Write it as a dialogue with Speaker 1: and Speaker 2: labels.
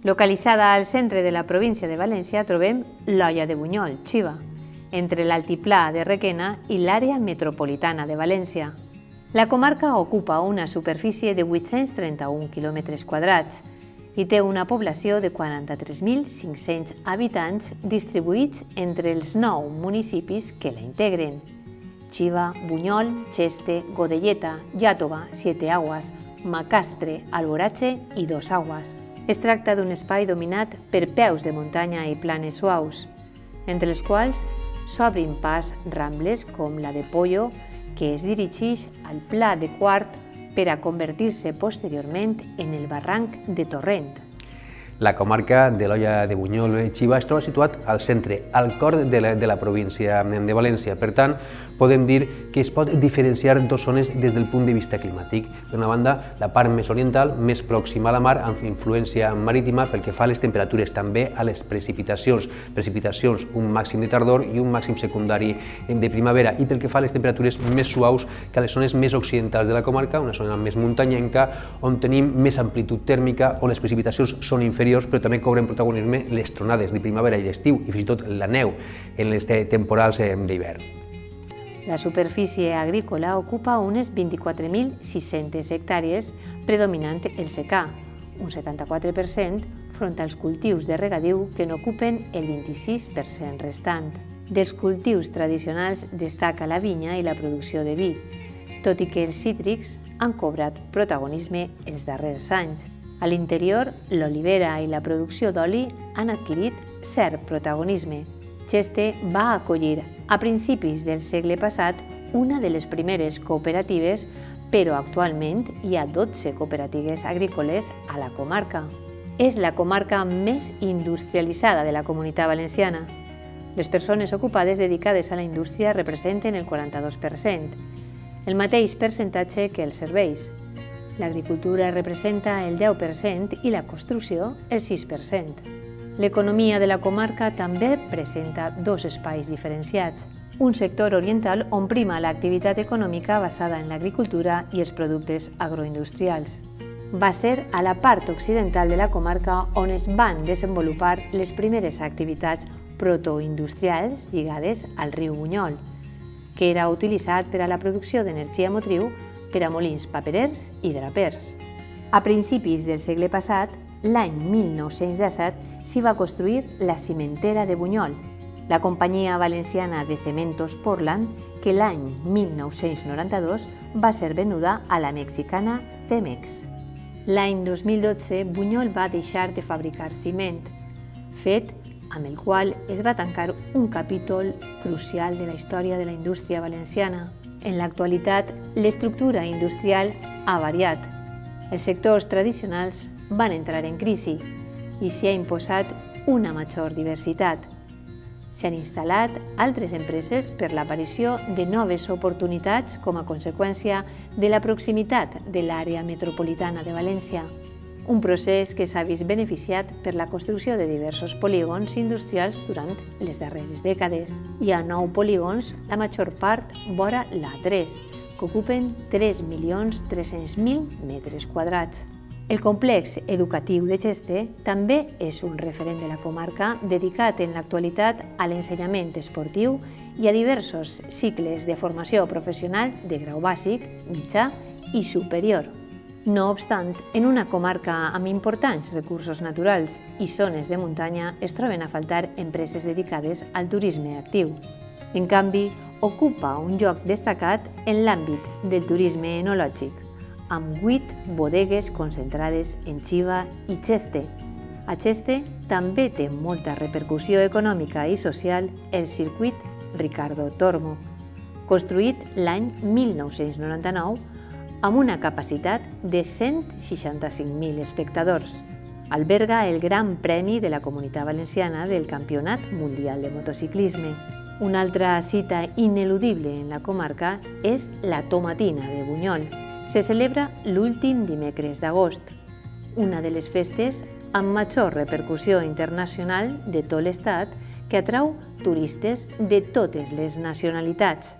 Speaker 1: Localitzada al centre de la província de València trobem l'Olla de Bunyol, Xiva, entre l'altiplà de Requena i l'àrea metropolitana de València. La comarca ocupa una superfície de 831 quilòmetres quadrats i té una població de 43.500 habitants distribuïts entre els 9 municipis que la integren: Xiva, Bunyol, Xeste, Godelleta, Iàtova, Siete Aguas, Macastre, Alboratxe i Dos Aguas. Es tracta d'un espai dominat per peus de muntanya i planes suaus, entre les quals s'obrin pas rambles com la de Pollo, que es dirigeix al Pla de Quart per a convertir-se posteriorment en el barranc de Torrent.
Speaker 2: La comarca de l'Olla de Bunyol, Xiva, es troba situat al centre, al cor de la província de València. Per tant, podem dir que es pot diferenciar dues zones des del punt de vista climàtic. D'una banda, la part més oriental, més pròxima a la mar, amb influència marítima pel que fa a les temperatures, també a les precipitacions. Precipitacions, un màxim de tardor i un màxim secundari de primavera. I pel que fa a les temperatures més suaus que a les zones més occidentals de la comarca, una zona més muntanyenca, on tenim més amplitud tèrmica, on les precipitacions són inferiors, però també cobren protagonisme les tronades de primavera i d'estiu i fins i tot la neu en les temporals d'hivern.
Speaker 1: La superfície agrícola ocupa unes 24.600 hectàrees, predominant el secà, un 74%, front als cultius de regadiu que n'ocupen el 26% restant. Dels cultius tradicionals destaca la vinya i la producció de vi, tot i que els cítrics han cobrat protagonisme els darrers anys. A l'interior, l'olivera i la producció d'oli han adquirit cert protagonisme. Xeste va acollir a principis del segle passat una de les primeres cooperatives, però actualment hi ha 12 cooperatives agrícoles a la comarca. És la comarca més industrialitzada de la Comunitat Valenciana. Les persones ocupades dedicades a la indústria representen el 42%, el mateix percentatge que els serveis. L'agricultura representa el 10% i la construcció el 6%. L'economia de la comarca també presenta dos espais diferenciats. Un sector oriental on prima l'activitat econòmica basada en l'agricultura i els productes agroindustrials. Va ser a la part occidental de la comarca on es van desenvolupar les primeres activitats protoindustrials lligades al riu Bunyol, que era utilitzat per a la producció d'energia motriu per a molins paperers i drapers. A principis del segle passat, l'any 1917, s'hi va construir la cimentera de Bunyol, la companyia valenciana de Cementos Portland, que l'any 1992 va ser venuda a la mexicana Cemex. L'any 2012, Bunyol va deixar de fabricar ciment, fet amb el qual es va tancar un capítol crucial de la història de la indústria valenciana. En l'actualitat, l'estructura industrial ha variat. Els sectors tradicionals van entrar en crisi i s'hi ha imposat una major diversitat. S'han instal·lat altres empreses per l'aparició de noves oportunitats com a conseqüència de la proximitat de l'àrea metropolitana de València, un procés que s'ha vist beneficiat per la construcció de diversos polígons industrials durant les darreres dècades. Hi ha 9 polígons, la major part vora l'A3, que ocupen 3.300.000 metres quadrats. El complex educatiu de Xeste també és un referent de la comarca dedicat en l'actualitat a l'ensenyament esportiu i a diversos cicles de formació professional de grau bàsic, mitjà i superior. No obstant, en una comarca amb importants recursos naturals i zones de muntanya es troben a faltar empreses dedicades al turisme actiu. En canvi, ocupa un lloc destacat en l'àmbit del turisme enològic, amb 8 bodegues concentrades en Xiva i Xeste. A Xeste també té molta repercussió econòmica i social el circuit Ricardo Tormo, construït l'any 1999 amb una capacitat de 165.000 espectadors. Alberga el Gran Premi de la Comunitat Valenciana del Campionat Mundial de Motociclisme. Una altra cita ineludible en la comarca és la Tomatina de Bunyol. Se celebra l'últim dimecres d'agost, una de les festes amb major repercussió internacional de tot l'estat que atrau turistes de totes les nacionalitats.